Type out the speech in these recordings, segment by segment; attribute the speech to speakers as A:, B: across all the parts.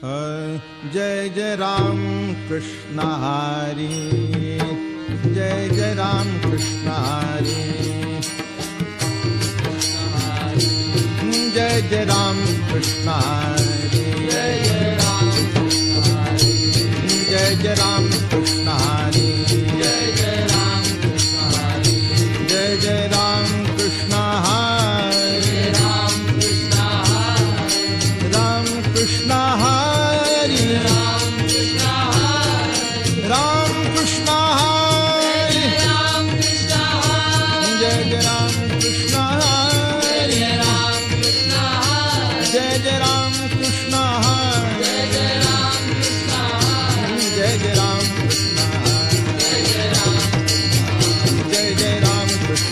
A: जय जय राम कृष्ण हरी, जय जय राम कृष्ण हरी, जय जय राम कृष्ण हरी, जय जय राम कृष्ण हरी, जय जय राम कृष्ण हरी, जय जय राम कृष्ण हरी, जय जय राम कृष्ण हरी, राम कृष्ण हरी, राम कृष्ण हरी, राम कृष्ण हरी, राम कृष्ण हरी, जय जय राम कृष्ण हरी, जय जय राम कृष्ण हरी, जय जय राम कृष्ण हरी, जय जय राम कृष्ण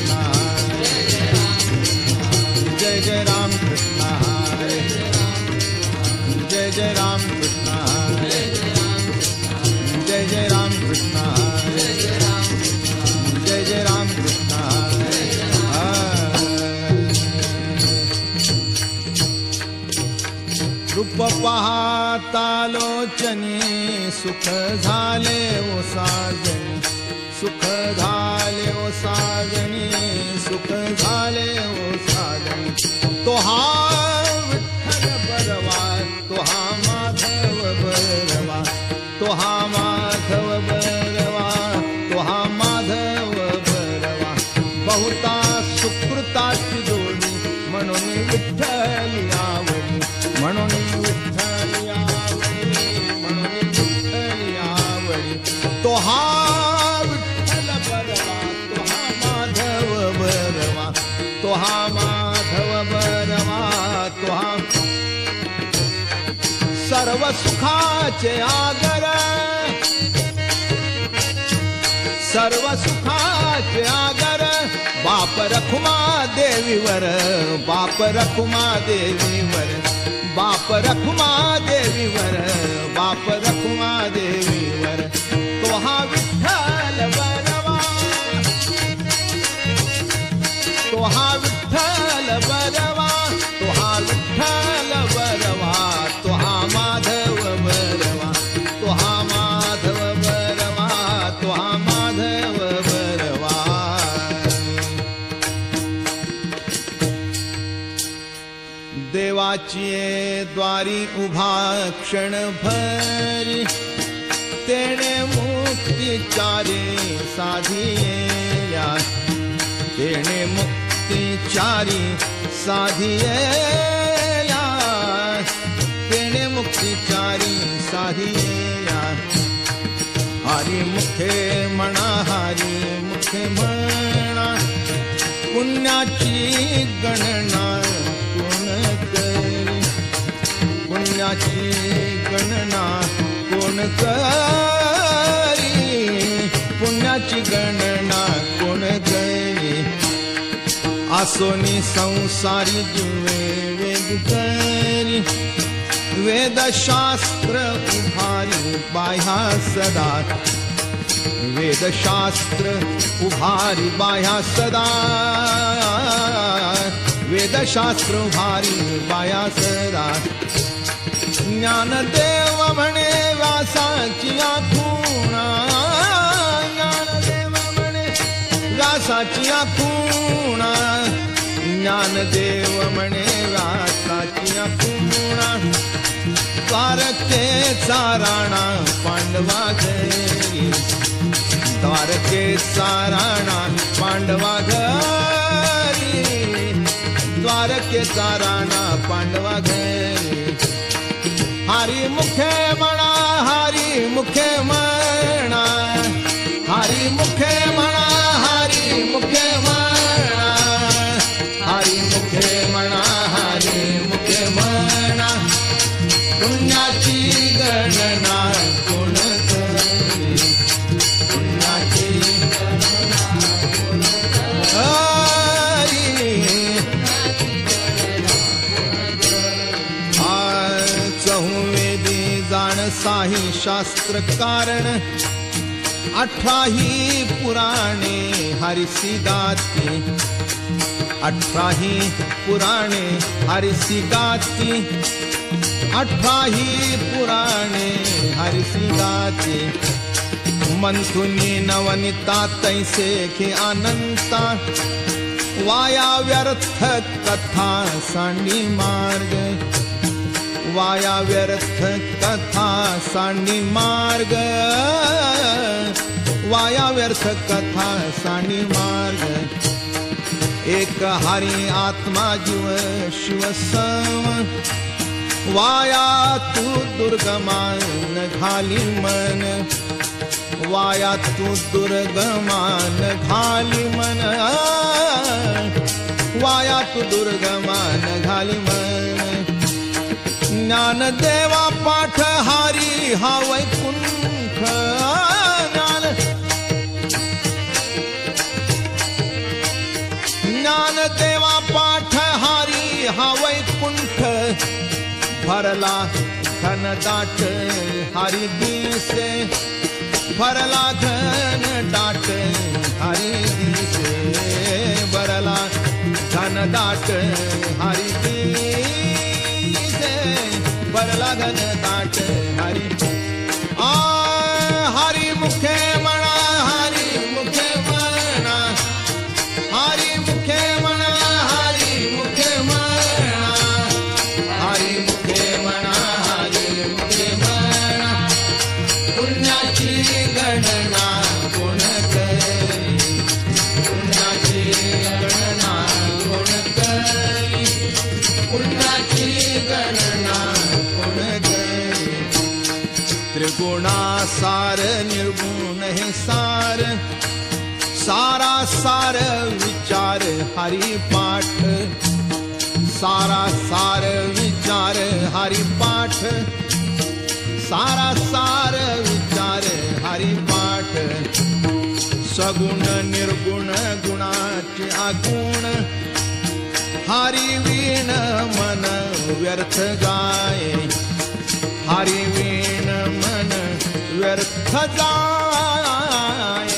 A: हरी, जय जय राम कृष्ण हरी, जय जय राम कृष्ण हरी, जय जय राम कृष्ण हरी, जय जय राम कृष्ण हरी। रूप पाहता लोचनी सुख झाले ओ साजनी, सुख झाले ओ साजनी, सुख झाले ओ साजनी। तो हा विठ्ठल बरवा, तो हा माधव बरवा, तो हा माधव बरवा, तो हा माधव बरवा। बहुता सुकृताची जोडी म्हणून विठ्ठल आवडी, म्हणून विठ्ठल आवडी, म्हणून विठ्ठल आवडी। तो हा विठ्ठल बरवा, तो हा माधव बरवा, तो हा माधव बरवा, तो हा सर्व सुखाचे आगर, सर्व सुखाचे आगर। बाप रखुमा देवीवर, बाप रखुमा देवीवर, बाप रखुमा देवीवर, बाप रखुमा देवीवर। तो हा विठ्ठल बरवा, तो हा विठ्ठल बरवा, तो हा विठ्ठल बरवा, तो हा माधव बरवा, तो हा माधव बरवा, तो हा माधव बरवा। देवाची द्वारी उभा क्षण भरी, तेणे मुक्तिचारी साधिया, तेणे मुक्तिचारी साधिया, तेणे मुक्तिचारी साधिया। हरी मुखे म्हणा, हरी मुखे म्हणा, पुण्याची गणना कोण करी, पुण्याची गणना कोण करी, पुण्याची गणना कोण करी। आसोनी संसारी जुवे वेद करी, वेदशास्त्र उभारी बाह्या सदा, वेदशास्त्र उभारी बाह्या सदा, वेदशास्त्र उभारी बाह्या सदा। ज्ञानदेव म्हणे व्यासाची आखुणा, ज्ञानदेव म्हणे व्यासाची आखुणा, ज्ञानदेव म्हणे व्यासाची आखुणा। द्वारकेचा राणा पांडवा घरी, द्वारकेचा राणा पांडवा घरी, द्वारकेचा राणा पांडवा घरी। हरी मुखे म्हणा, हरी मुखे म्हणा, हरी मुखे म्हणा, हरी मुखे म्हणा, हरी मुखे म्हणा, हरी मुखे म्हणा। पुण्याची गणना कोण करी, पुण्याची गणना कोण करी। चहुवेदी जाण साही शास्त्र कारण, 18ही पुराणे हरिसी गाती, 18ही पुराणे हरिसी गाती। 18ही पुराणे हरिसी गाते मंथुनी नवनिता तैसे खे अनंता वाया व्यर्थ कथा सांडी मार्ग वाया व्यर्थ कथा सांडी मार्ग वाया व्यर्थ कथा सांडी मार्ग एक हरी आत्मा जीव शिव सम वाया तू दुर्गमान घाली मन वाया तू दुर्गमान घाली मन वाया तू दुर्गमान घाली मन ज्ञानदेवा पाठ हारी हा वैकुंठ ज्ञानदेवा पाठ हारी हा वैकुंठ भरला घन दाट हरी दिसे भरला घन दाट हरी दिसे भरला घन दाट हरी दिसे भरला घन दाट हरी हरी मुखे म्हणा हरी मुखे म्हणा हरी मुखे म्हणा हरी मुखे म्हणा हरी मुखे म्हणा हरी मुखे म्हणा पुण्याची गणना कोण करी पुण्याची गणना कोण करी पुण्याची गणना कोण करी त्रिगुणा सार निर्गुण हे सार सारा सार विचार हरि पाठ सारा सार विचार हरि पाठ सारा सार विचार हरि पाठ सगुण निर्गुण गुणाचे आगुण हरि वीण मन व्यर्थ गाये हरि वीण मन व्यर्थ जाये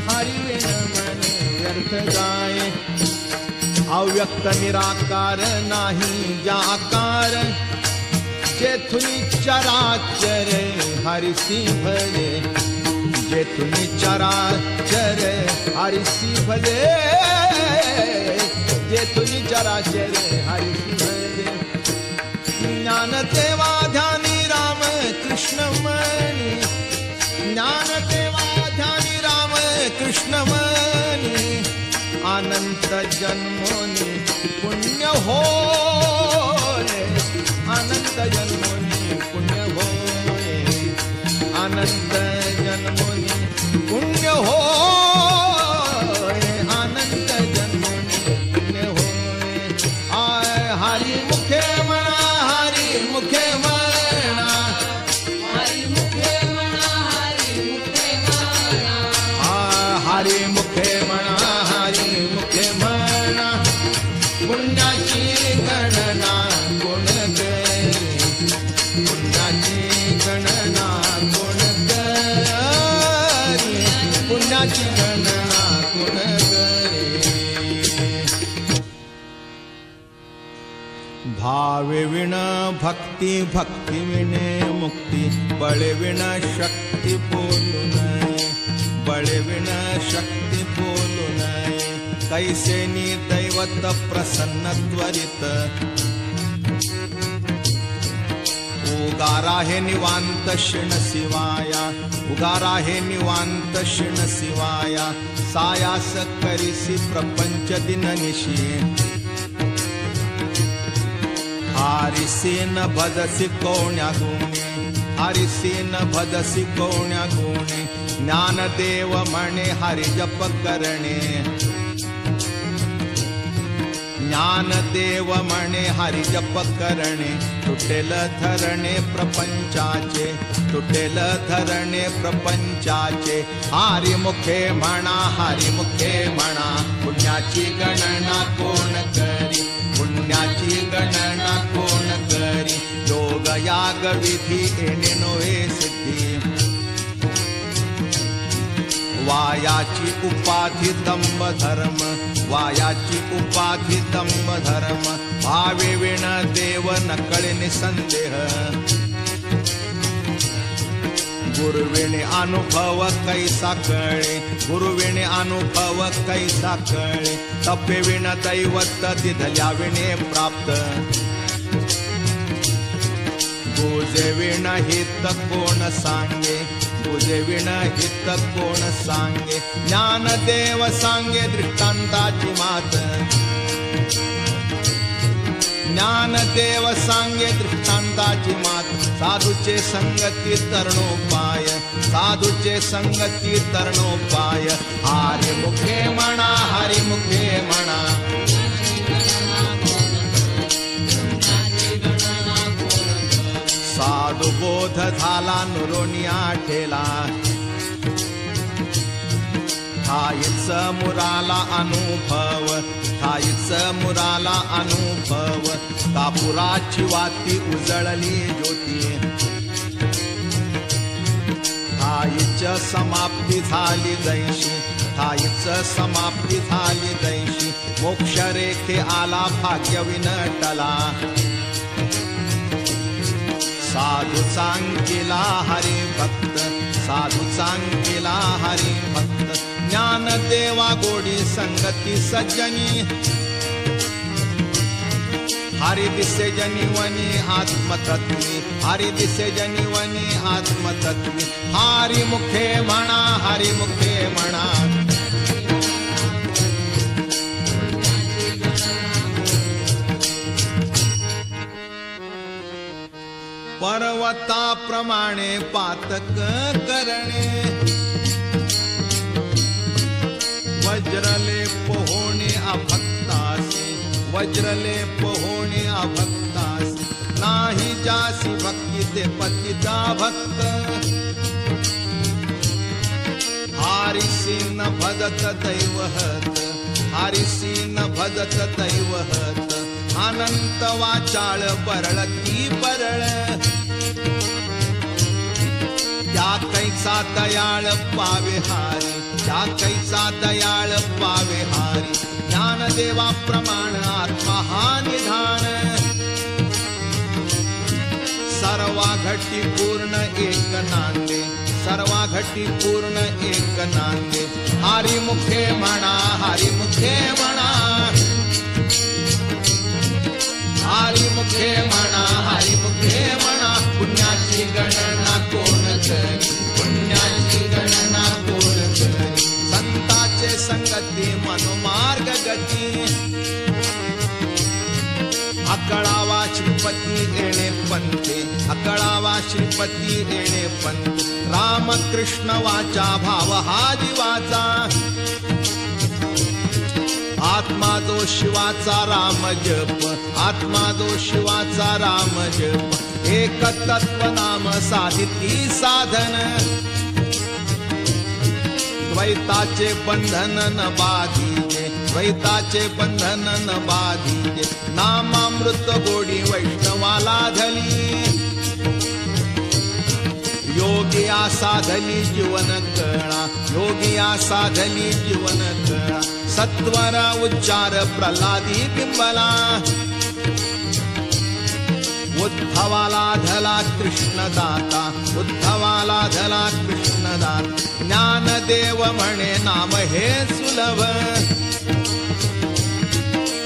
A: हरि वीण मन व्यर्थ जाये अव्यक्त निराकार नाही ज्या आकार जेथुनी चराचर हरिसी भजे जेथुनी चराचर हरिसी भजे जेथुनी चराचर हरिसी भजे ज्ञान देवा ध्यानी राम कृष्ण मणी ज्ञान देवा ध्यानी राम कृष्ण मणी अनंत जन्मोनी पुण्य होय अनंत जन्मोनी पुण्य होय अनंत जन्मोनी पुण्य होय अनंत जन्मोनी पुण्य होय हरी मुखे म्हणा हरी मुखे म्हणा हरी मुखे म्हणा हरी मुखे म्हणा हरी मुखे म्हणा हरी मुखे म्हणा पुण्याची गणना कोण करी पुण्याची गणना कोण करी पुण्याची गणना कोण करी भावे विण भक्ती भक्ती विणे मुक्ती बळे विण शक्ती बोलू नये बळे विण शक्ती बोलू नये कैसे नी दैवत प्रसन्न त्वरित उगारा हे निवांत शिण शिवाया उगारा हे निवांत शिण शिवाया सायास करिसी प्रपंच दिन निशी हारिसी न भदसी कोण्या गुणी हारिसी न भदसी कोण्या गुणी ज्ञानदेव म्हणे हरि जप करणे ज्ञानदेव म्हणे हरि जप करणे तुटेल धरणे प्रपंचाचे तुटेल धरणे प्रपंचाचे हरि मुखे म्हणा पुण्याची गणना कोण करी पुण्याची गणना कोण करी योग याग विधी येणे नोहे सिद्धी वायाची उपाधी दंभ धर्म वायाची उपाधी दंभ धर्म भावे विण देव न कळे निसंदेह गुरुविणे अनुभव कैसा कळे गुरुविणे अनुभव कैसा कळे तपे विण दैवत तिथल्या विणे प्राप्त बुजे विण हित कोण सांगे बुजे विण हित कोण सांगे ज्ञानदेव सांगे दृष्टांताची मात ज्ञानदेव सांगे दृष्टांताची मात साधूचे संगती तरणोपाय साधूचे संगती तरणोपाय हरिमुखे म्हणा हरिमुखे म्हणा साधू बोध झाला नुरोनिया ठेला ठाईच मुराला अनुभव ठाईच मुराला अनुभव कापुराची वाती उजळली ज्योती ठाईच समाप्ती झाली दैशी ठाईच समाप्ती झाली दैशी मोक्ष रेखे आला भाग्य विनटला साधू चांगला हरी भक्त साधू चांगला हरी भक्त ज्ञान देवा गोडी संगती सज्जनी हरि दिसे जनिवनी आत्मतत्वी हरि दिसे जनिवनी आत्मतत्वी हरि मुखे म्हणा हरि मुखे म्हणा पर्वताप्रमाणे पातक करणे वज्रले पोहोणे अभक्तासी वज्रले पोहोणे अभक्तासी नाही जासी भक्ती ते पतिता भक्त हारिसी न भजत दैवहत हारिसी न भजत दैवहत अनंत वाचाळ परळ ती परळ त्या कैसा दयाळ पावे हारी त्या कैसा दयाळ पावे हारी ज्ञानदेवा प्रमाण आत्मा हा निधान सर्वा घटी पूर्ण एक नांदे सर्वा घटी पूर्ण एक नांदे हरी मुखे म्हणा हरी मुखे म्हणा हरी मुखे म्हणा हरी मुखे म्हणा पुण्याची गणना कोण करी पुण्याची गणना कोण करी संताचे संगती मनोमार्ग गती अकळावा श्रीपती येणे पंते अकळावा श्रीपती येणे पंते रामकृष्ण वाचा भाव हा जीवाचा आत्मा जो शिवाचा राम जप आत्मा जो शिवाचा राम जप एक तत्व नाम साधिती साधन द्वैताचे बंधन न बाधीजे द्वैताचे बंधन न बाधीजे नामामृत गोडी वैष्णवाला धली योगिया साधली जीवन कळा योगिया साधली जीवन कळा सत्वर उच्चार प्रल्हादी बिंबला उद्धवाला धला कृष्णदाता उद्धवाला धला कृष्णदाता ज्ञानदेव म्हणे नाम हे सुलभ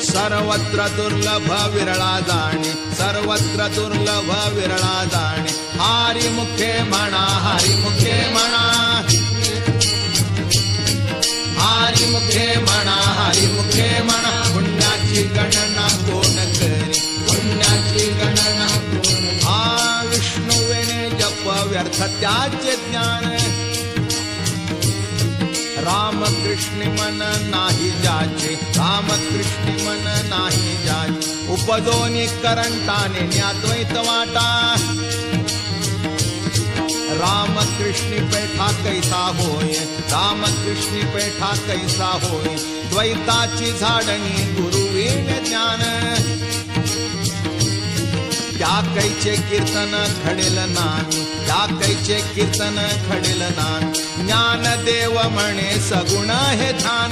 A: सर्वत्र दुर्लभ विरळा जाणे सर्वत्र दुर्लभ विरळा जाणे हरी मुखे म्हणा हरी मुखे म्हणा हरी मुखे म्हणा हरी मुखे म्हणा पुण्याची गणना कोण करी पुण्याची गणना कोण हा विष्णू वेणे जप व्यर्थ त्याचे ज्ञान रामकृष्ण मन नाही जाचे रामकृष्ण मन नाही जाचे उपदोनी करंटाने ज्ञाद्वैत वाटा रामकृष्ण पैठा कैसा होय रामकृष्ण पैठा कैसा होय द्वैताची झाडणी गुरुवीण ज्ञान त्या कैचे कीर्तन घडेल नामी त्या कैचे कीर्तन घडेल नामी ज्ञानदेव म्हणे सगुण हे ध्यान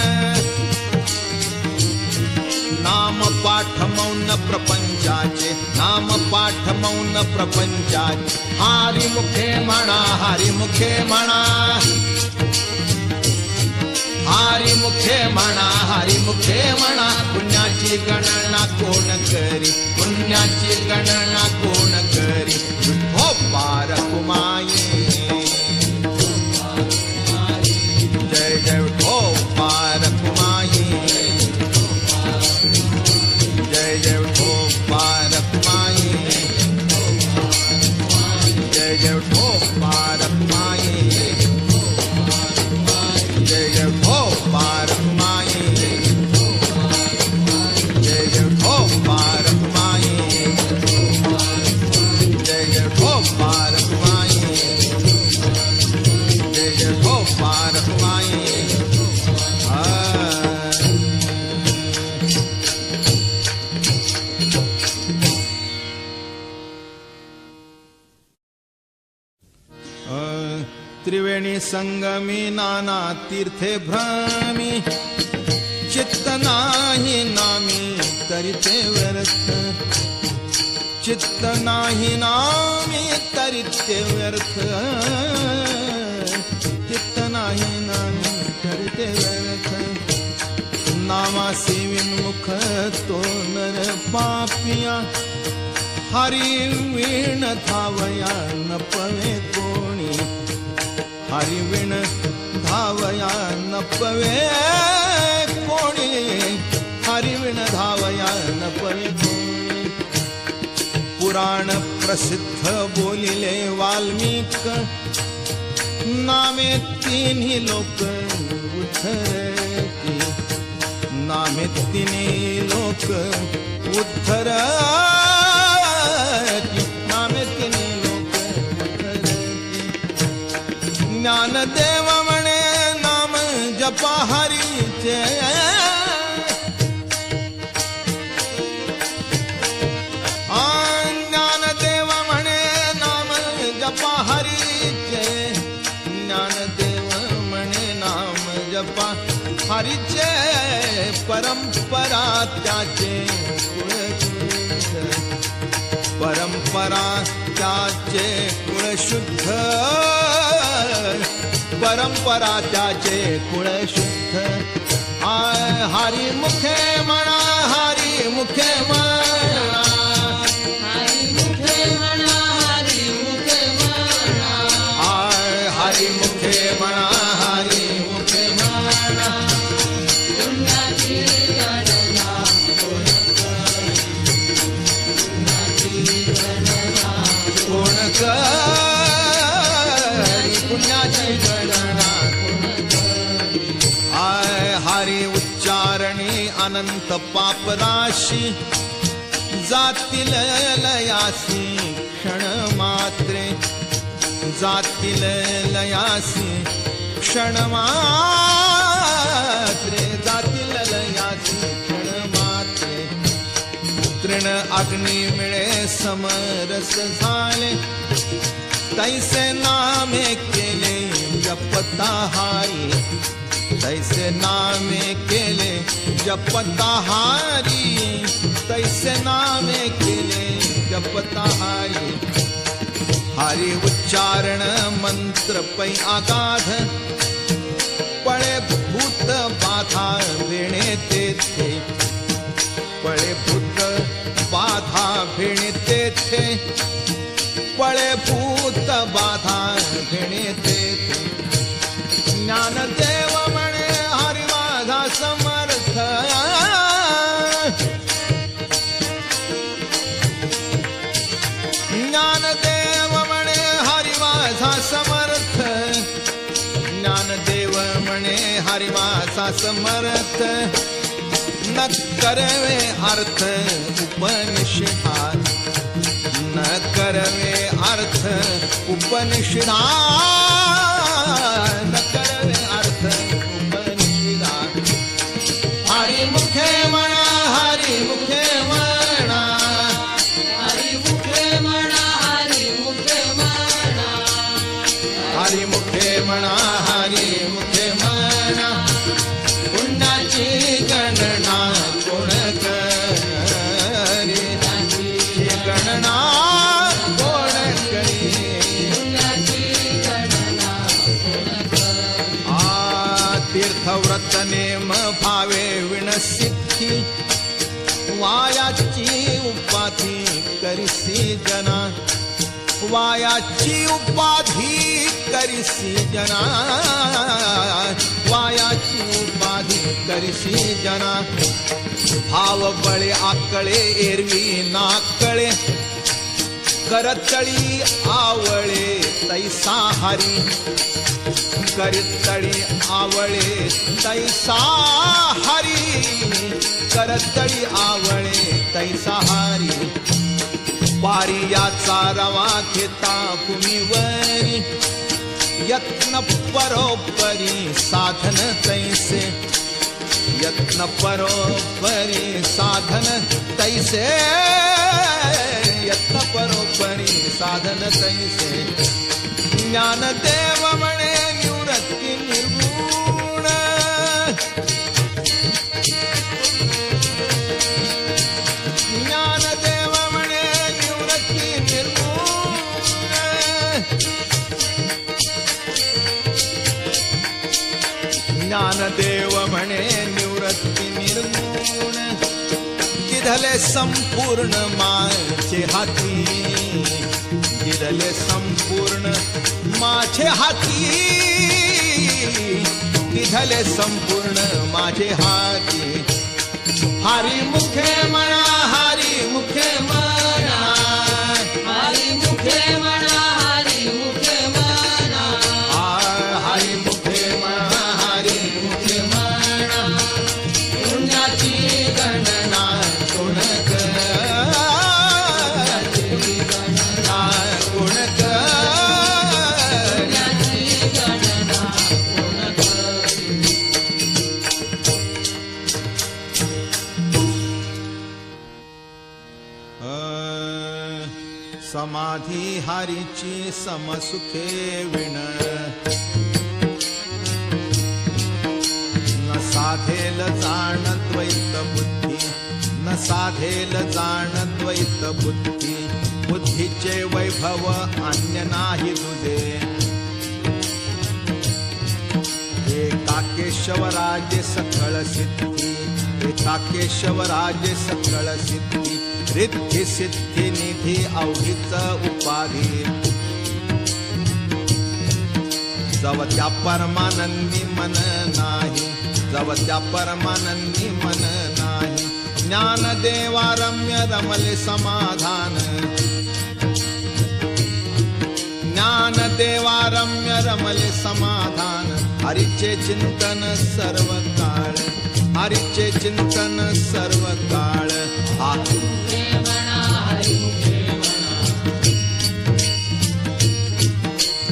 A: नाम पाठ मौन प्रपंचाचे, नाम पाठ मौन प्रपंचाचे. हरी मुखे म्हणा, हरी मुखे म्हणा, हरी मुखे म्हणा, हरी मुखे म्हणा. पुण्याची गणना कोण करी, पुण्याची गणना कोण करी. हो पार कुमाई, जय जय हो पार कुमाई, जय जय हो पार कुमाई, जय जय हो पार कुमाई, जय जय हो पार कुमाई, जय जय हो पार कुमाई, जय जय हो पार कुमाई, जय जय हो पार कुमाई. त्रिवेणी संगमी नाना तीर्थे भ्रमी, चित्त नाही नामी तरिते व्यर्थ, चित्त नाही नामी तरिते व्यर्थ, चित्त नाही नामी तरिते व्यर्थ. नामासी विन्मुख तो नर पापिया, हरी वीण धावया न पवे कोणी, हरी वीण धावया न पवे कोणी, हरी वीण धावया न पवे कोणी. पुराण प्रसिद्ध बोलिले वाल्मिक, नामे तिन्ही लोक उद्धरती, नामे तिन्ही लोक उद्धरती, नामे तिन्ही लोक उद्धरती. ज्ञानदेव म्हणे नाम जपा हरीचे, ज्ञानदेव म्हणे नाम जपा हरीचे, ज्ञानदेव म्हणे नाम जपा हरीचे. परंपरा त्याचे कुळशुद्ध, परंपरा त्याचे कुळशुद्ध, परंपरा त्याचे कुळशुद्ध. हरी मुखे म्हणा, हरी मुखे म्हणा,
B: हरी मुखे म्हणा, हरी मुखे म्हणा,
A: हरी मुखे म्हणा, हरी मुखे म्हणा.
B: पुण्याची गणना कोण करी, पुण्याची गणना
A: कोण करी, पुण्याची गणना
B: कोण करी.
A: हरी उच्चारणी अनंत पापराशी, जातील लयासी क्षण मात्रे, जातील लयासी क्षण मात्रे, जातील लयासी क्षण मात्रे. तृण अग्नी मिळे समरस झाले, तैसे नामे केले जपता हारी, तैसे नामे केले जपता हारी, तैसे नामे केले जपता हारी. हरी उच्चारण मंत्र पै आगाध, पळे भूत बाधा भेणे तेथे, पळे भूत बाधा भेणे तेथे, पळे भूत बाधा भेणे तेथे. ज्ञानदेव म्हणे हरी माझा समर्थ, ज्ञानदेव म्हणे हरी माझा समर्थ, ज्ञानदेव म्हणे हरी माझा समर्थ. न करवे अर्थ उपनिषदात, न करवे अर्थ उपनिषदात, न करवे अर्थ उपनिषदात. हरी मुखे म्हणा, हरी मुखे म्हणा,
B: हरी मुखे म्हणा, हरी मुखे म्हणा,
A: हरी मुखे म्हणा, हरी मुखे म्हणा. पुण्याची गणना कोण करी. वायाची उपाधी करिसी जना, वायाची उपाधी करिसी जना. भाव बळे आकळे एरवी नाकळे, करतळी आवळे तैसा हरी, करतळी आवळे तैसा हरी, करतळी आवळे तैसा हरी. वारी याचा रवा घेता भूमीवरी, यत्न परोपरी साधन तैसे, यत्न परोपरी साधन तैसे, यत्न परोपरी साधन तैसे. ज्ञानदेव म्हणे निवृत्ती निर्गुण, ज्ञानदेव म्हणे निवृत्ती निर्गुण. ज्ञानदेव म्हणे निवृत्ती निर्गुण. गिधले संपूर्ण माझे हाती, गिधले संपूर्ण माझे हाती, गिधले संपूर्ण माझे हाती. हरी मुखे म्हणा, हरी मुखे म्हणा,
B: हरी मुखे म्हणा, हरी मुखे म्हणा,
A: हरी मुखे म्हणा, हरी मुखे म्हणा.
B: पुण्याची गणना
A: कोण कर, कोण कर.
B: पुण्याची गणना कोण करी.
A: समाधी हारीची समसुखे विण, न साधेल जाण द्वैत बुद्धी, न साधेल जाण द्वैत बुद्धी. बुद्धीचे वैभव अन्य नाही तुझे, एका केशवराजे सकळ सिद्धी, एका केशवराजे सकळ सिद्धी. रिद्धी सिद्धी निधी अवघीच उपाधी, जव त्या परमानंदी मन नाही, जव त्या परमानंदी मन नाही. ज्ञानदेवा रम्य रमले समाधान, ज्ञानदेवा रम्य रमले समाधान. हरीचे चिंतन सर्व काळ, हरीचे चिंतन सर्व काळ.
B: मुखे म्हणा, हरी मुखे म्हणा,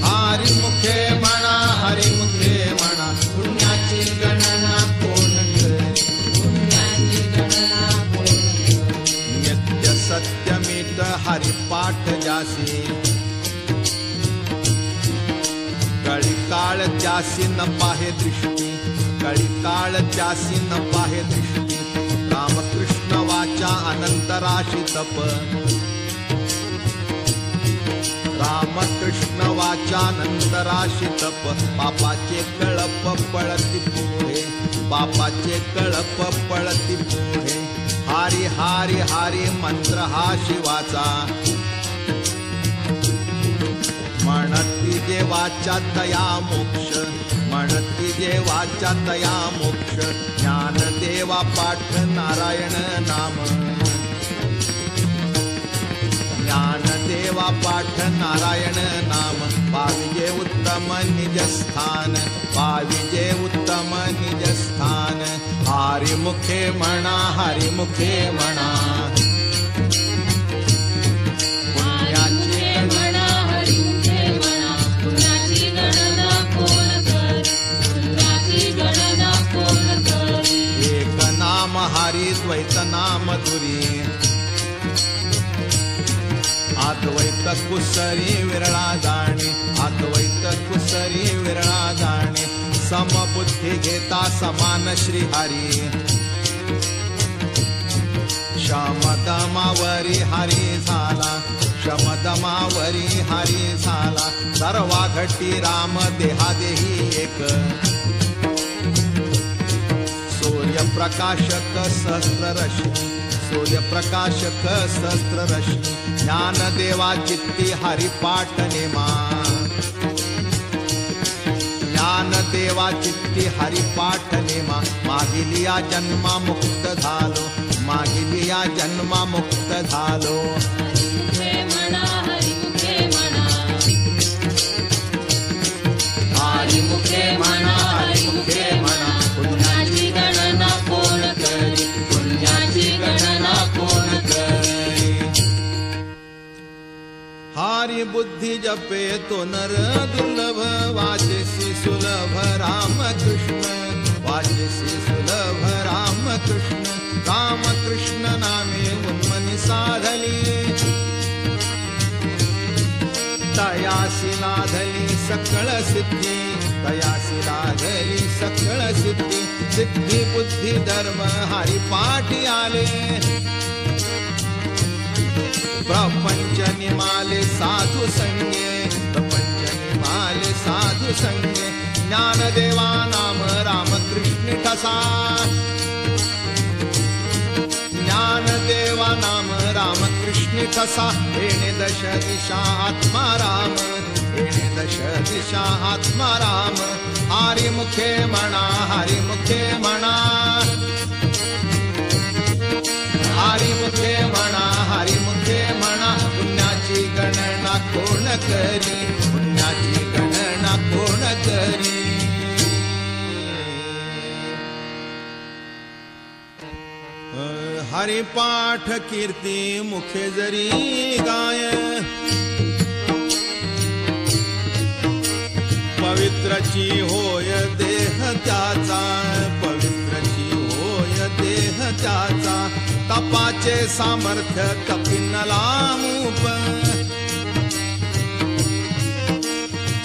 A: हरी मुखे म्हणा, हरी मुखे म्हणा. पुण्याची गणना कोण करी,
B: पुण्याची गणना कोण करी.
A: नित्य सत्यमित हरिपाठ जासी, कळी काळ त्यासी न पाहे दृष्टी, कळी काळ त्यासी न पाहे दृष्टी. रामकृष्ण वाचा अनंतराशी तप, रामकृष्ण वाचा अनंतराशी तप. बापाचे कळप पळती पुढे, बापाचे कळप पळती पुढे. हारी हारी हारी मंत्र हा शिवाचा, म्हणती देवाच्या तया मोक्ष, म्हणती देवाच्या तया मोक्ष. ज्ञानदेवा पाठ नारायण नाम, ज्ञानदेवा पाठ नारायण नाम. पाविजे उत्तम निजस्थान, पाविजे उत्तम निजस्थान. हरिमुखे म्हणा, हरिमुखे म्हणा.
B: पुण्याची म्हणा, हरी मुखे म्हणा. पुण्याची गणना कोण करी, पुण्याची गणना कोण करी.
A: एक नाम हरी द्वैत नाम धुरी, अद्वैत कुसरी विरळा जाणे, अद्वैत कुसरी विरळा जाणे. समबुद्धी घेता समान श्रीहरी, शमदमावरी हरी झाला, शमदमावरी हरी झाला. सर्वा घटी राम देहादेही एक, सूर्यप्रकाशक सहस्ररश्मी, सूर्य प्रकाशक सहस्त्र रश्मी ज्ञानदेवा चित्ती हरिपाठ नेमा ज्ञानदेवा चित्ती हरिपाठ नेमा मागिलिया जन्मा मुक्त झालो मागिलिया जन्मा मुक्त झालो
B: हरिमुखे म्हणा हरिमुखे म्हणा हरिमुखे म्हणा हरिमुखे म्हणा पुण्याची गणना कोण करी पुण्याची गणना कोण करी
A: हारी बुद्धी जपे तो नर दुर्लभ वाचसी सुलभ राम कृष्ण वाचसी सुलभ राम कृष्ण राम कृष्ण नामे उन्मनी साधली तयासी लाधली सकळ सिद्धी तयासी लाधली सकळ सिद्धी सिद्धी बुद्धी धर्म हरिपाठी आले प्रपंच निमाले साधू संगे प्रपंच निमाले साधू संगे ज्ञानदेवा नाम रामकृष्ण ठसा ज्ञानदेवा नाम रामकृष्ण ठसा येणे दश दिशा आत्मा राम येणे दश दिशा आत्मा राम हरिमुखे म्हणा हरिमुखे म्हणा हरिमुखे म्हणा हरिमुखे म्हणा पुण्याची गणना कोण करी पुण्याची गणना कोण करी हरिपाठ कीर्ती मुखे जरी गाय पवित्रची होय देह त्याचा पवित्रची होय देह त्याचा तपाचे सामर्थ्य कपिनला मूप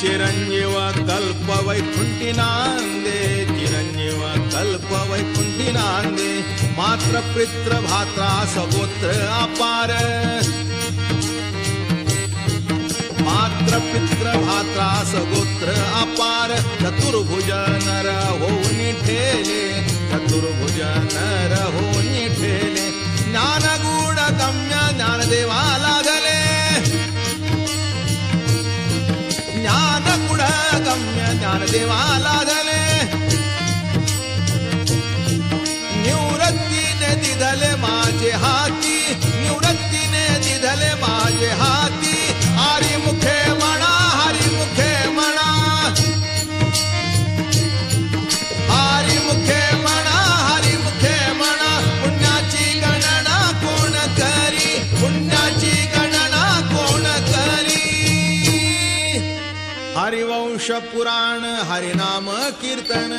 A: चिरंजीव कल्प वैकुंठी नांदे चिरंजीव कल्प वैकुंठी नांदे मात्र पित्र भात्रा सगोत्र अपार मात्र पित्र भात्रा सगोत्र अपार चतुर्भुज नर होऊन ठेले चतुर्भुज नर होऊन ठेले ज्ञानगुण गम्य ज्ञानदेवा लागले ज्ञानगुण गम्य ज्ञानदेवा लागले निवृत्तीने दिधले माझे हाती निवृत्तीने दिधले माझे हाती हरिमुखे म्हणा हरिमुखे म्हणा हरिमुखे म्हणा हरिमुखे म्हणा पुण्याची गणना कोण करी पुण्याची गणना कोण करी हरिवंश पुराण हरिनाम कीर्तन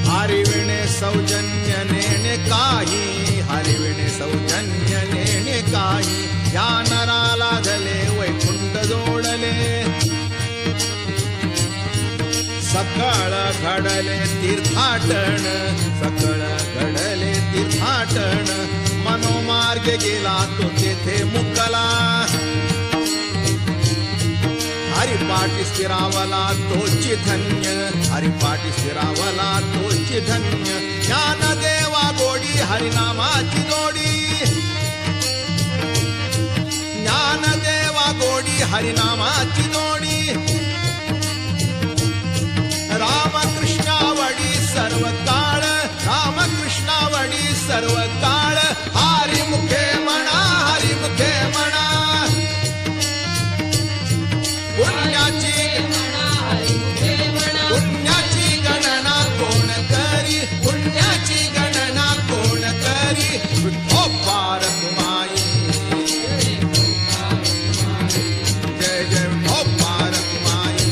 A: हरिविणे सौजन्य नेणे काही हरिविणे सौजन्य नेणे काही या नराला धले वैकुंठ जोडले सकळ घडले तीर्थाटन सकळ घडले तीर्थाटन मनोमार्ग गेला तो तेथे मुकला हरिपाठी स्थिरावला तोची धन्य हरिपाठी स्थिरावला तोची धन्य ज्ञानदेवा गोडी हरिनामाची जोडी ज्ञानदेवा गोडी हरिनामाची जोडी रामकृष्णावडी सर्व काळ रामकृष्णावडी सर्व काळ हरिमुखे म्हणा हरिमुखे म्हणा पुण्याची पुण्याची गणना कोण करी पुण्याची गणना कोण करी विठो पारक माई जय जय विठो पारक माई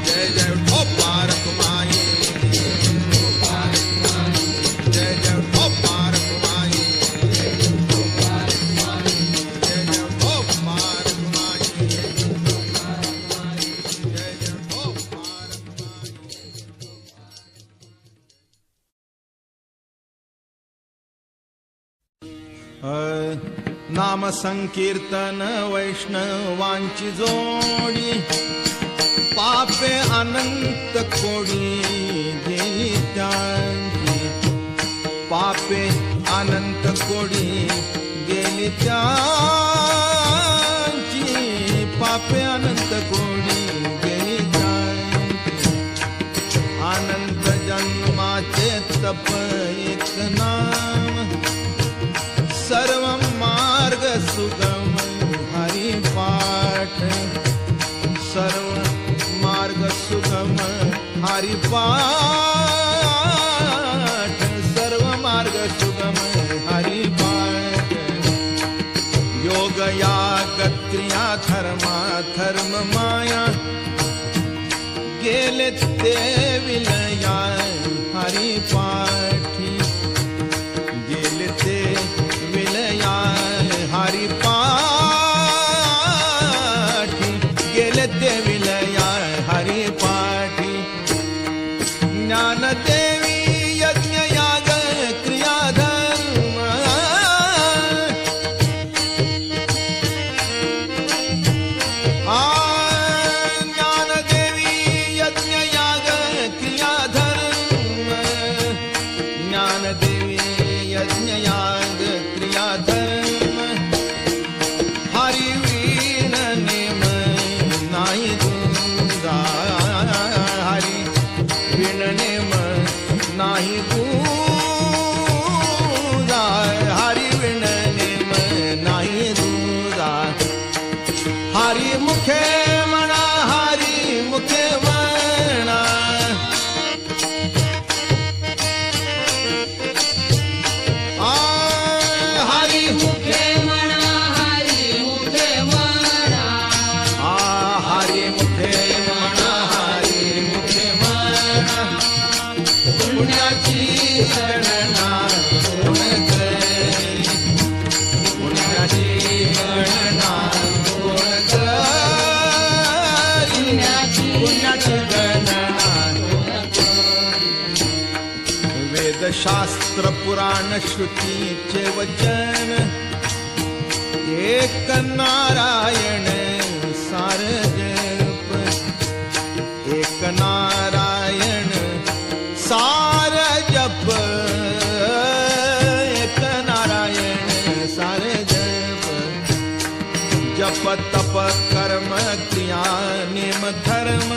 A: जय जय विठो पारक माई जय जय विठो पारक माई नाम संकीर्तन वैष्णवांची जोडी पापे अनंत कोडी गेली त्यांची पापे अनंत कोडी गेली त्यांची पापे अनंत कोडी गेली त्यांची अनंत जन्माचे तप एक नाम सर्व मार्ग सुगम हरि पाठ सर्व मार्ग सुगम हरि पाठ सर्व मार्ग सुगम हरि पाठ योग याग क्रिया धर्मा धर्म माया गेले ते विलया हरि पाठी गेले ते विलया हरि पाठी गेले ते विलया हरि पाठी ज्ञानदेवी यज्ञ याग क्रिया धर्म ज्ञानदेवी यज्ञ याग क्रिया धर्म ज्ञानदेवी यज्ञ याग क्रिया धर्म हरि वीण नेम नाही गुंजा हरि वीण नेम नाही गुंजा हरि वीण नेम नाही गुंजा हरि मुखे म्हणा हरि मुखे म्हणा हरि
B: मुखे म्हणा हरी मुखे म्हणा
A: हरि मुखे म्हणा हरि मुखे म्हणा पुण्याची गणना कोण करी पुण्याची गणना कोण करी पुण्याची गणना वेदशास्त्र पुराण श्रुतीचे वचन एक नारायण सार जप एक नारायण सार जप एक नारायण सार जप जप तप कर्म क्रिया नेम धर्म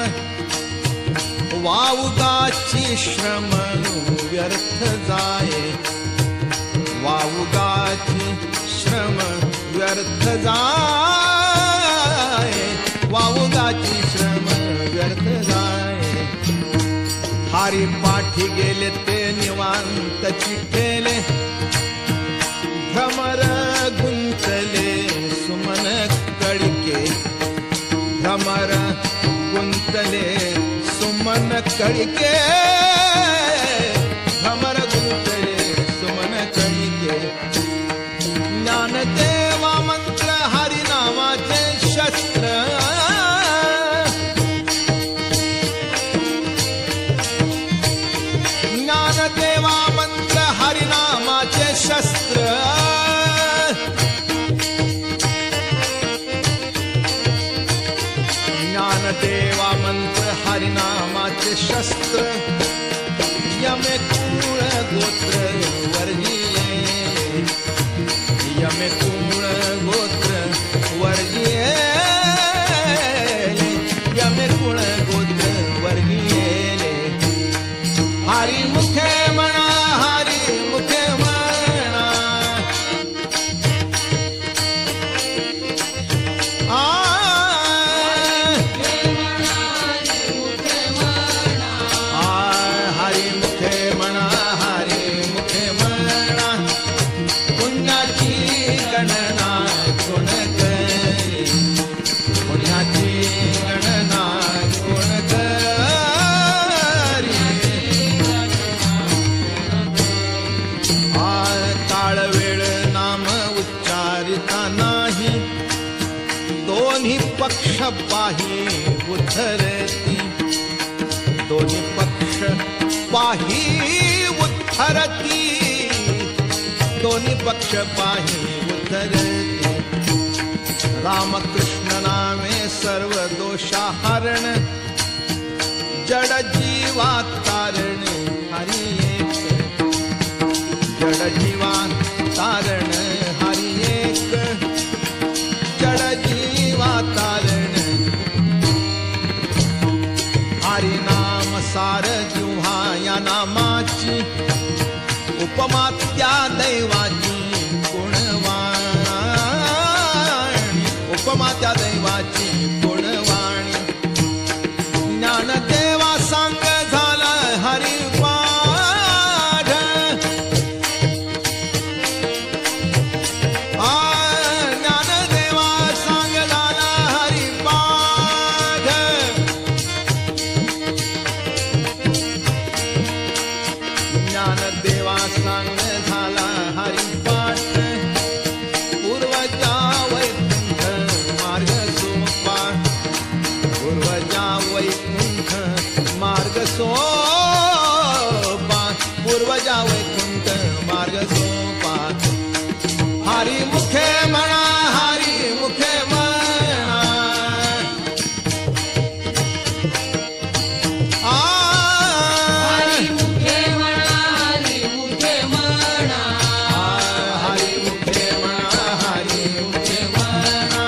A: वावुगाची श्रम व्यर्थ जाये वावुगाची श्रम व्यर्थ जाये वावुगाची श्रम व्यर्थ जाये हरि पाठी गेले ते निवांत चिठेले भ्रमर गुंतले सुमन कडिके भ्रमर गुंतले सुमन कडिके भ्रमर गुंतले सुमन कडिके ज्ञानदेवा मंत्र हरिनामाचे शस्त्र ज्ञानदेवा मंत्र हरिनामाचे शस्त्र ज्ञानदेवा मंत्र हरिनामाचे शस्त्र यमे कुळ गोत्र वर्जिये यमे कुळ गोत्र वर्जिये यमे कुळ गोत्र वर्जिये हरि मुखे म्हणा हरि मुखे म्हणा हरि मुखे म्हणा हरि मुखे म्हणा पुण्याची गणना कोण करी पुण्याची गणना कोण करी काळ वेळ नाम उच्चारिता नाही दोन्ही पक्ष पाही उद्धरती दोन्ही पक्ष पाही उद्धरती दोन्ही पक्ष पाही उद्धरती रामकृष्ण नामे सर्व दोषाहरण जड जीवा तारण हरि जीवा तारण हरी एक जड जीवा तारण हरी नाम सार जिव्हा या नामाची उपमा त्या दैवाची गुणवाणी उपमा त्या दैवाची गुणवाणी ज्ञानदेवा सांग झाला हरिपाठ ज्ञानदेवा सांग झाला हरिपाठ ज्ञानदेवा सांग झाला हरिपाठ पूर्वजा वैकुंठ मार्ग सोपा पूर्वजा वैकुंठ मार्ग सोपा पूर्वजा वैकुंठ मार्ग सोपा हरी मुखे म्हणा हरी मुखे म्हणा
B: हरी मुखे म्हणा हरी मुखे म्हणा
A: हरी मुखे म्हणा हरी मुखे म्हणा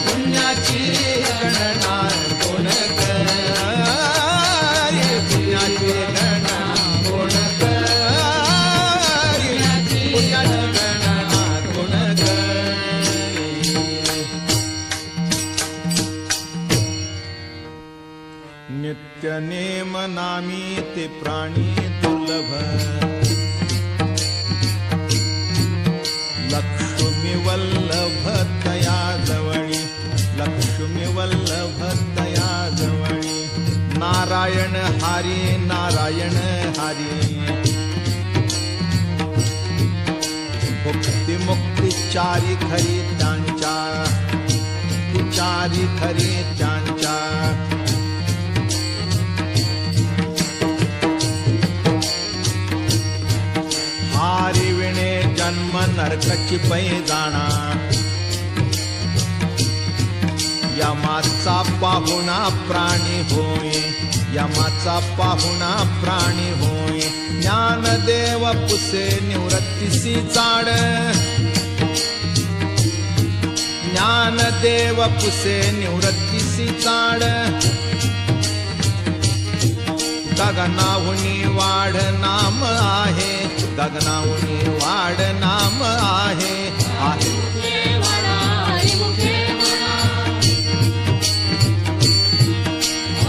A: पुण्याची गणना कोण करी पुण्याची गणना कोण करी पुण्याची गणना कोण करी नित्य नेम नामी ते प्राणी दुर्लभ लक्ष्मी वल्लभ तया जवळी लक्ष्मी वल्लभ तया जवळी नारायण हरी नारायण हरी भुक्ती मुक्ती चारी खरी त्यांच्या चारी खरी त्यांच्या हारी विणे जन्म नरकची पै जाणा यमाचा पाहुणा प्राणी होय यमाचा पाहुणा प्राणी होय ज्ञानदेव पुसे निवृत्तीसी चाड ज्ञानदेव पुसे निवृत्तीसी चाड गगनाहुनी वाढ नाम आहे गगनाहुनी वाढ नाम आहे आहे
B: मुखे म्हणा हरी मुखे म्हणा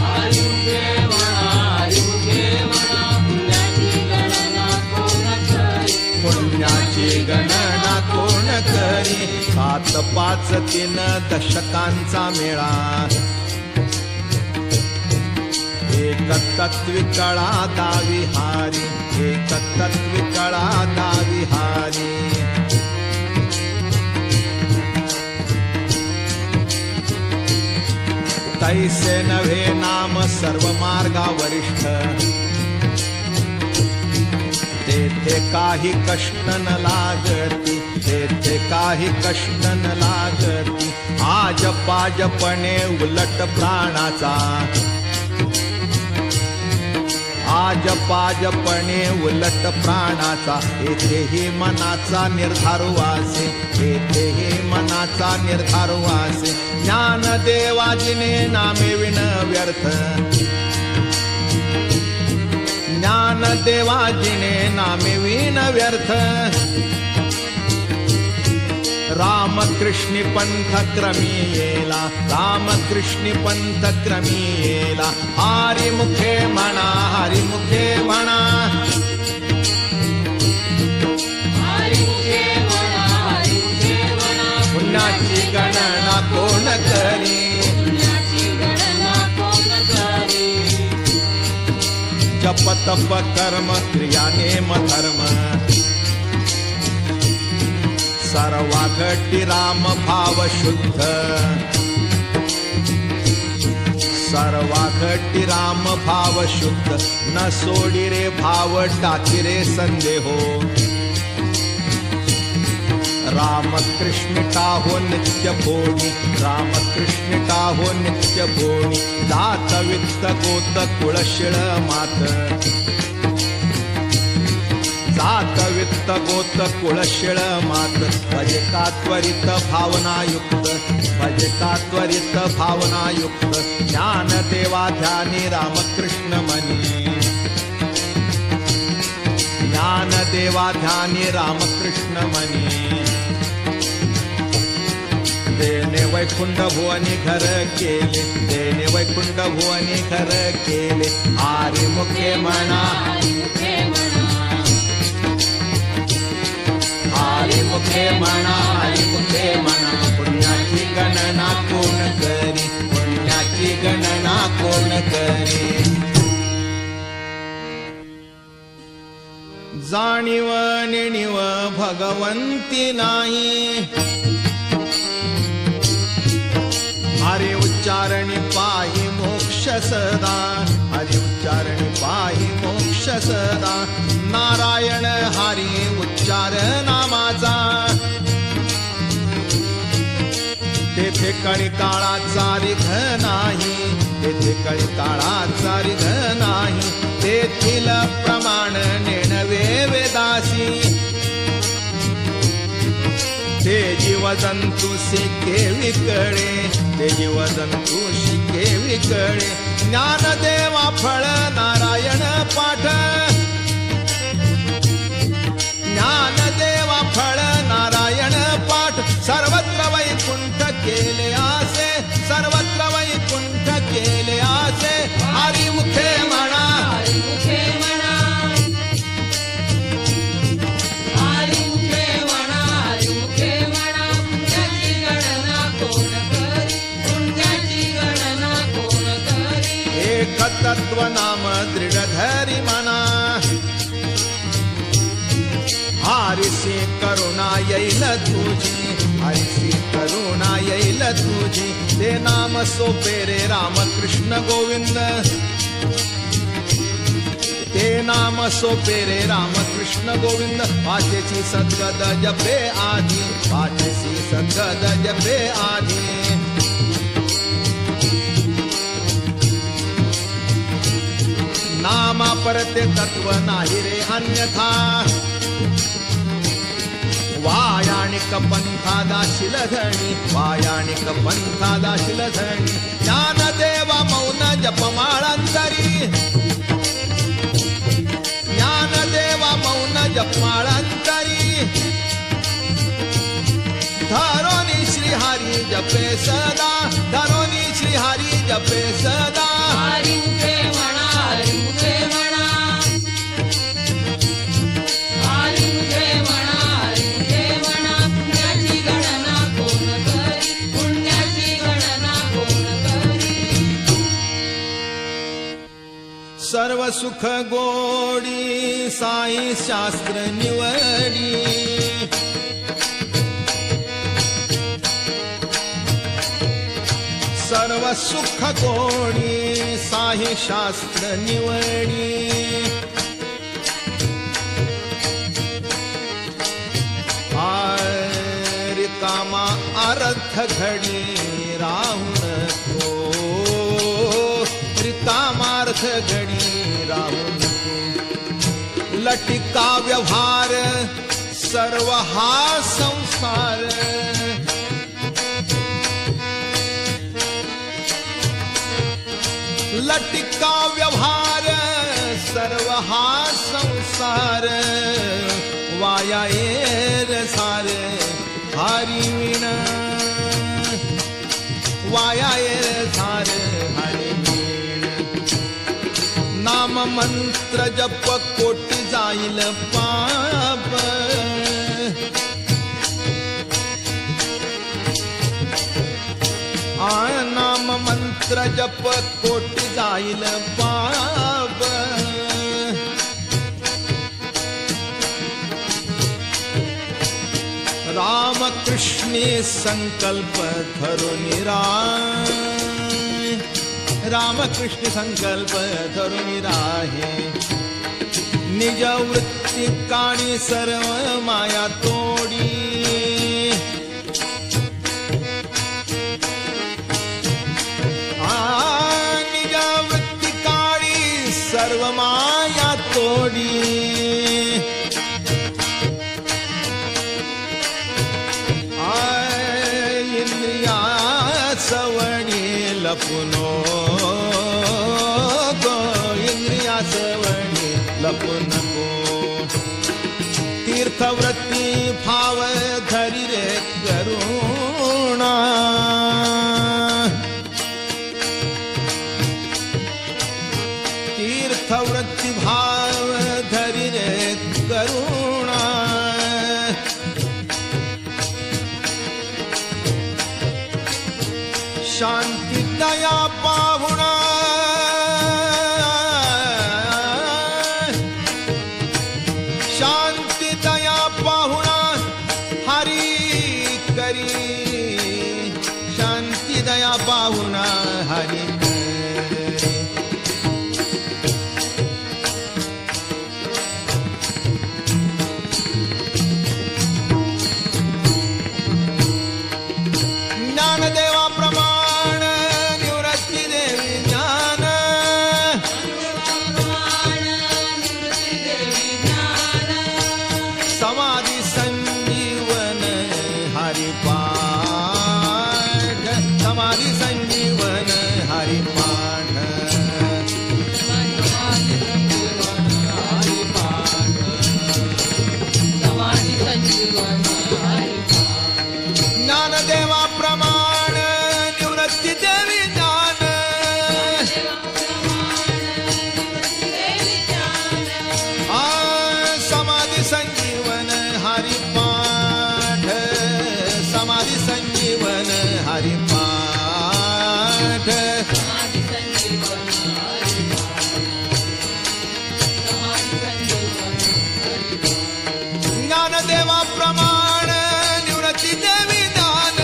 B: हरी मुखे म्हणा हरी मुखे म्हणा पुण्याची गणना कोण करी
A: पुण्याची गणना कोण करी 7 5 3 दशकांचा मेळा एक तत्वी कळा दावी हारी एक तत्वी कळा दावी हारी तैसे नव्हे नाम सर्व मार्गा वरिष्ठ तेथे काही कष्ट न लागती तेथे काही कष्ट न लागती आज पाजपणे उलट प्राणाचा आज पाजपणे उलट प्राणाचा येथेही मनाचा निर्धार वासे येथेही मनाचा निर्धार वासे ज्ञानदेवाजिने नामे विन व्यर्थ ज्ञानदेवाजिने नामे विन व्यर्थ रामकृष्णी पंथ क्रमी येला रामकृष्णी पंथ क्रमी येला हरी मुखे म्हणा हरी मुखे म्हणा
B: हरी मुखे म्हणा हरी मुखे म्हणा
A: पुण्याची गणना कोण करी
B: पुण्याची गणना कोण करी
A: जप तप कर्म क्रिया नेम धर्म सर्वा घटी राम भाव शुद्ध सर्वा घटी राम भाव शुद्ध न सोडी रे भाव टाकी रे संदेहो रामकृष्ण टाहो नित्य भोणी रामकृष्ण टाहो नित्य भोणी दात वित्त गोत कुळशिळ मात जात वित्त गोत कुळशिळ मात भजे का त्वरित भावनायुक्त भजे का त्वरित भावनायुक्त ज्ञान देवा ध्यानी रामकृष्ण मनी ज्ञान देवा ध्यानी रामकृष्ण मनी देने वैकुंठ भुवनी घर केले देने वैकुंठ भुवनी घर केले आरे मुखे म्हणा
B: मुखे म्हणा
A: आरे मुखे म्हणा आरे मुखे म्हणा पुण्याची गणना कोण करी पुण्याची गणना कोण करी जाणीव नेणीव भगवंती नाही हरि उच्चारणी पाहि मोक्ष सदा हरि उच्चारणी पाहि मोक्ष सदा नारायण हरि उच्चार नामाचा तेथे कळी काळाचा रिघ नाही तेथे कळी काळाचा रिघ नाही तेथील प्रमाण नेणवे वेदासी ते जीवजंतू शिके विकळे ते जीवजंतू शिके विकळे ज्ञानदेवा फळ नारायण पाठ ज्ञानदेवा फळ नारायण पाठ सर्वत्र वैकुंठ केले आसे सर्वत्र वैकुंठ केले आसे हरी मुखे म्हणा
B: मुखे म्हणा हरी मुखे म्हणा हरी मुखे म्हणा पुण्याची गणना कोण करी पुण्याची गणना कोण करी
A: एक तत्व नाम दृढ धरी म्हणा हरिसी करुणा येईल तुझी हरिसी करुणा येईल तुझी ते नाम सोपे रे रामकृष्ण गोविंद ते नाम सोपे रे रामकृष्ण गोविंद पाचेची सद्गद जपे आधी पाचेची सद्गद जपे आधी नामा परते तत्व नाही रे अन्यथा वायाणिक पंथा दाशिल धणी वायाणिक पंथा दाशिल धणी ज्ञानदेवा मौन जपमाळांतरी ज्ञानदेवा मौन जपमाळांतरी धरोनी श्रीहरी जपे सदा धरोनी श्रीहरी जपे सदा
B: हरी मुखे म्हणा हरी मुखे म्हणा हरी मुखे म्हणा हरी मुखे म्हणा पुण्याची गणना कोण करी पुण्याची गणना कोण करी
A: सर्व सुख गोडी साई शास्त्र निवडी सर्व सुख गोडी साई शास्त्र निवडी रिकामा अर्थ घडी राहू नको रिकामार्थ घडी राहू नको लटिका व्यवहार सर्व हा संसार लटिका व्यवहार सर्व हा संसार वाया येर सार हरी विण वाया येर सार हरी विण नाम मंत्र जप कोटी जाईल पाप नाम मंत्र जप कोटी जाईल पाप राम कृष्णी संकल्प धरुनी राम कृष्ण संकल्प धरुनी राहे निज वृत्ती काणी सर्व माया तोडी सर्व माया तोडी लपुनो गो इंद्रिया सवणी लपुनको तीर्थवृत्ती भाव धरी रे करुणा तीर्थवृत्ती भाव धरी रे करुणा शांती दया पाहुणा शांती दया पाहुणा हरी करी शांती दया पाहुणा हरी ज्ञानदेवा प्रमाण निवृत्ती देवी ज्ञान समाधी संजीवन हरिपाठ समाधी संजीवन हरिपाठ ज्ञानदेवा प्रमाण निवृत्ती देवी ज्ञान समाधी संजीवन हरिपाठ समाधी संजीवन हरिपाठ ज्ञानदेवा प्रमाण निवृत्ती देवी ज्ञान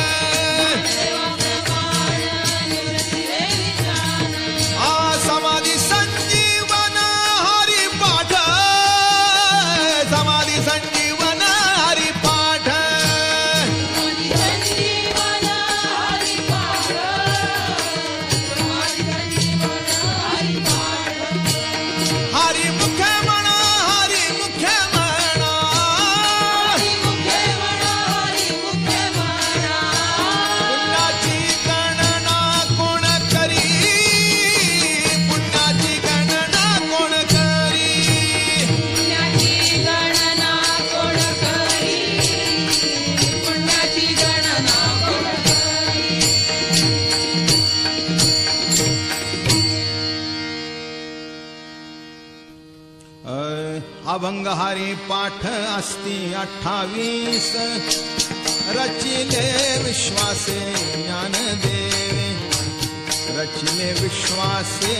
A: समाधी संजीवन हरिपाठ समाधी संजीवन हरिपाठ हरि मुखे म्हणा हरि मुखे म्हणा पुण्याची गणना कोण करी पुण्याची गणना कोण करी अभंग हरी पाठ अस्ति 28 रचिले विश्वासे ज्ञान देवे रचिले विश्वासे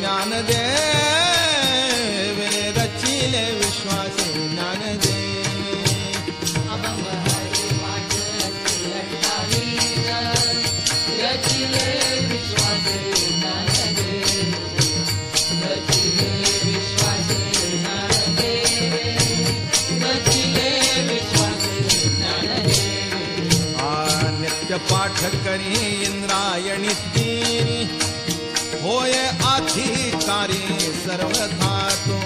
A: ज्ञान देवे रचिले विश्वासे ज्ञान देवे नित्य पाठ करी इंद्रायणी तीरी होय अधिकारी सर्वथा तो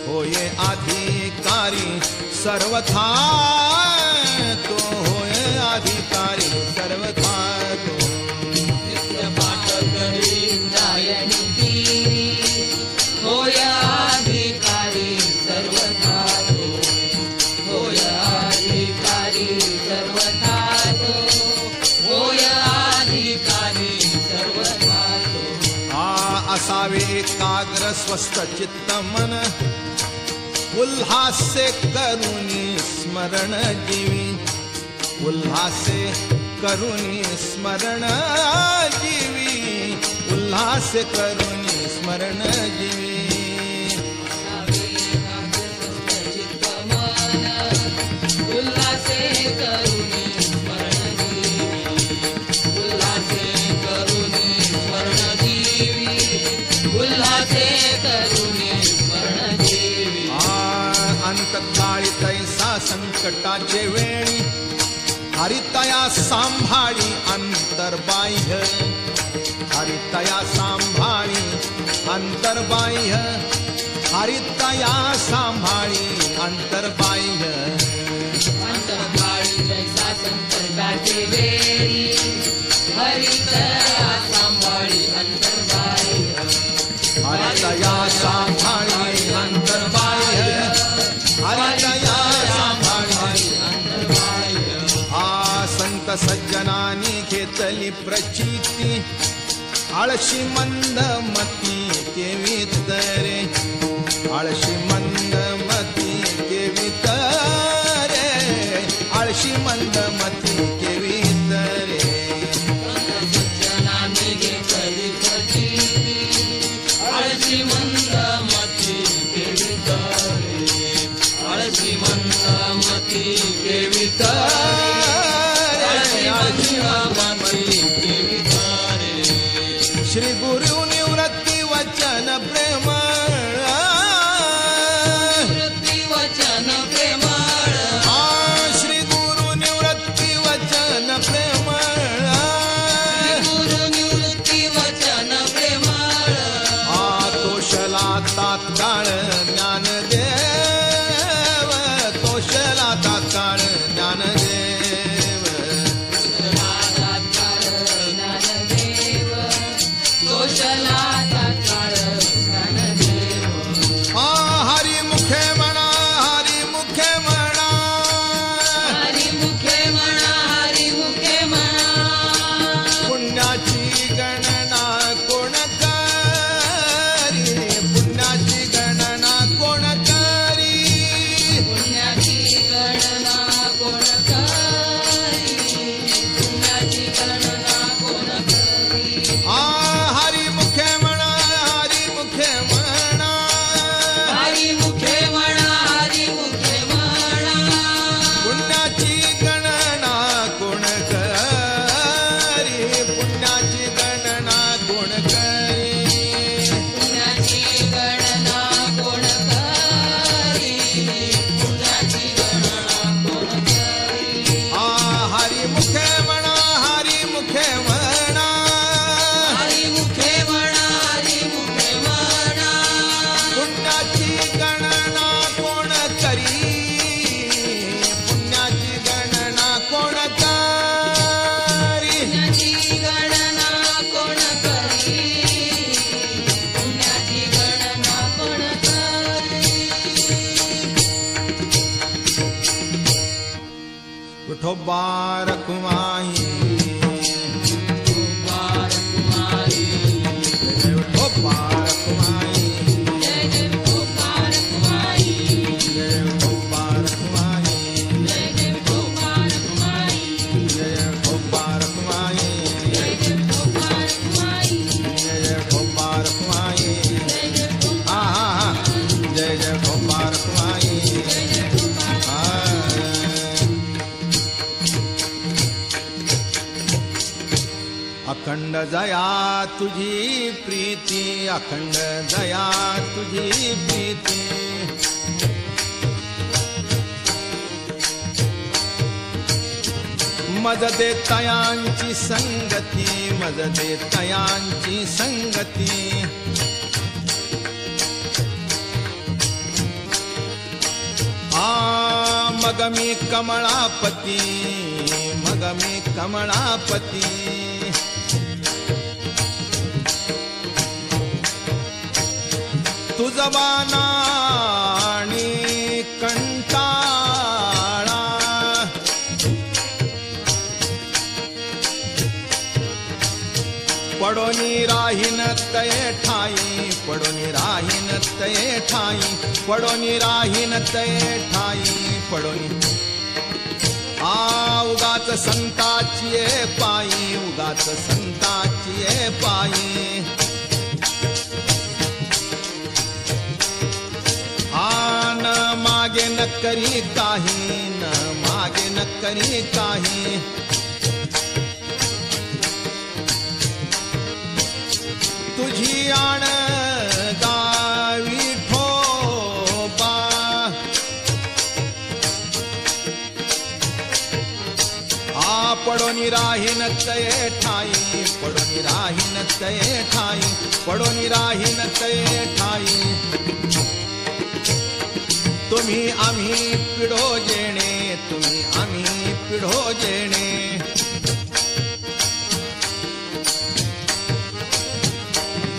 A: होय अधिकारी सर्वथा तो होय अधिकारी सर्वथा तो
B: नित्य पाठ करी इंद्रायणी तीरी होय अधिकारी सर्वथा तो होय अधिकारी सर्वथा तो होय अधिकारी सर्वथा तो
A: असावे एकाग्र स्वस्थ चित्त मन उल्हासे करुणी स्मरण जीवी उल्हासे करुणी स्मरण जीवी उल्हासे करुणी स्मरण जीवी
B: उल्हासे करुणी स्मरण जीवी उल्हासे करुणी स्मरण जीवी
A: अंतकाळी तैसा संकटाचे वेळी हरितया सांभाळी अंतर्बाह्य हरितया सांभाळी अंतर्बाह्य हरितया सांभाळी अंतर्बाह्य
B: अंतकाळी तैसा संकटाचे वेळी हरितया
A: सज्जनानी घेतली प्रचिती आळशी मंद मती केवीत रे आळशी मंद मती केवीत रे आळशी मंद मती केवीत रे
B: सज्जनाने घेतली प्रचिती आळशी मंद मती केवित रे आळशी मंद मती केवित
A: श्री गुरु निवृत्ती वचन प्रेम
B: वचन प्रेमळ
A: श्री गुरु निवृत्ती वचन प्रेम
B: गुरु निवृत्ती वचन प्रेमळ
A: तोषला तात्काळ ज्ञानदेव तोषला तात्काळ ज्ञानदेव हरी मुखे म्हणा हरी मुखे म्हणा
B: हरी मुखे म्हणा हरी मुखे म्हणा
A: पुण्याची गणना कोण करी पुण्याची गणना कोण करी
B: पुण्याची गणना कोण करी पुण्याची गणना कोण करी
A: हरी मुखे म्हणा हरी मुखे म्हणा
B: हरी मुखे म्हणा हरी मुखे म्हणा
A: पुण्याची गणना कोण करी पुण्याची गणना कोण करी
B: पुण्याची गणना कोण करी पुण्याची गणना कोण करी
A: हरी मुखे म्हणा हरी मुखे म्हणा
B: हरी मुखे म्हणा हरी मुखे म्हणा
A: पुण्याची गणना कोण करी पुण्याची गणना कोण करी
B: पुण्याची गणना कोण करी पुण्याची गणना कोण करी
A: विठोबा रखुमाई
B: कुमारी
A: विठोबा रखुमाई
B: जय जय कुमारी
A: जय विठोबा रखुमाई
B: जय जय कुमारी
A: जय विठोबा रखुमाई
B: जय जय कुमारी
A: जय विठोबा रखुमाई
B: जय जय
A: जय जय विठोबा रखुमाई
B: जय जय
A: अखंड दया तुझी प्रीती अखंड दया तुझी प्रीती मज दे तयांची संगती मज दे तयांची संगती मग मी कमळापती मग मी कमळापती तुझबाना आणि कंटाळा पडोनी राहीन तये ठाई पडोनी राहीन तये ठाई पडोनी राहीन तये ठाई पडोनी उगाच संताची पायी उगाच संताची पायी न मागे न करी काही न मागे न करी काही तुझी आण गावी ठोबा पडोनी राहीन तये ठाई पडोनी राहीन तये ठाई पडोनी राहीन तये ठाई तुम्ही आम्ही पिढो जेणे तुम्ही आम्ही पिढो जेणे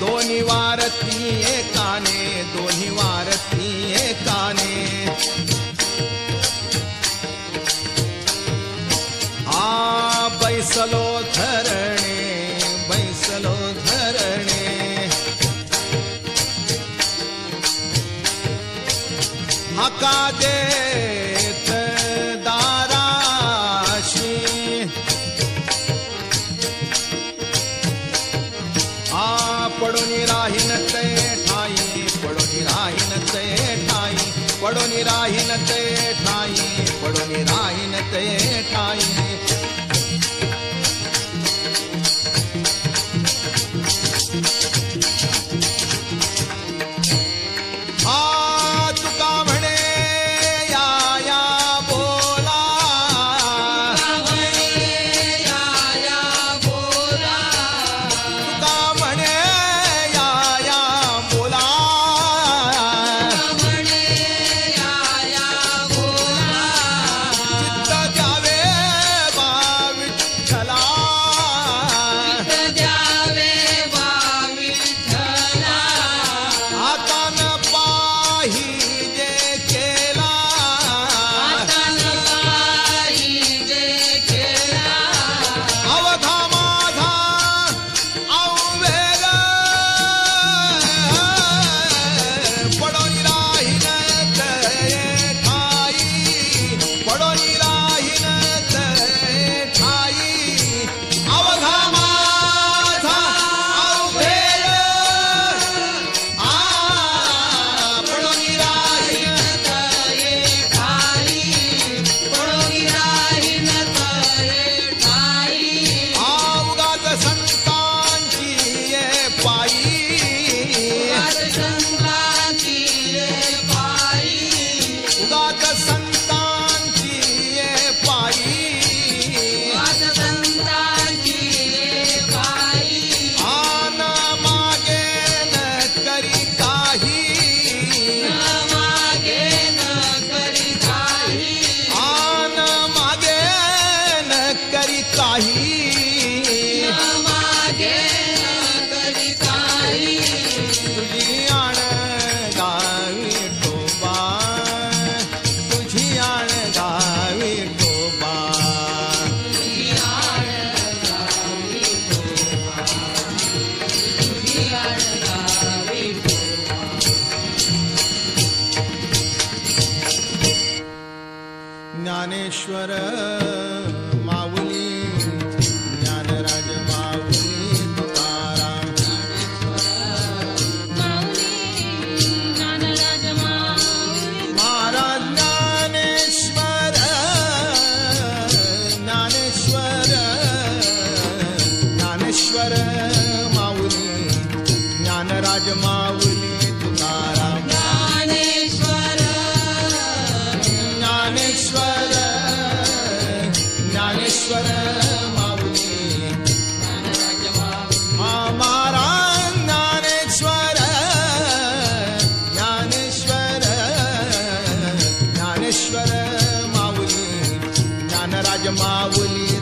A: दोन्ही वारती एकाने दोन्ही वारती एकाने बैसलो धरणे बैसलो धरणे हाका देत दाराशी पडून राहीन ते ठाई पडून राहीन ते ठाई पडून राहीन ते ठाई पडून राहीन ते ठाई तुका म्हणे या या बोला तुका म्हणे या या बोला चित्त द्यावे बा विठ्ठला हातान पाही जे केला अवघा माझा अवेग पडून राहीन ते ठाई पडून राहीन ते ठाई अवघा माझा अवेग पडून राहीन उगाच संतांची ये पायी उगाच संतांची ये पायी आन मागे न करी काही आन मागे न करी काही तुझी आण गावी ठोबा तुझी आण गावी ठोबा ज्ञानेश्वर माऊली ज्ञानराज माऊली तुकाराम महाराज ज्ञानेश्वर ज्ञानेश्वर ज्ञानेश्वर माऊली ज्ञानराज माऊली तुकाराम ज्ञानेश्वर ज्ञानेश्वर माऊली महाराज ज्ञानेश्वर ज्ञानेश्वर ज्ञानेश्वर माऊली ज्ञानराज माऊली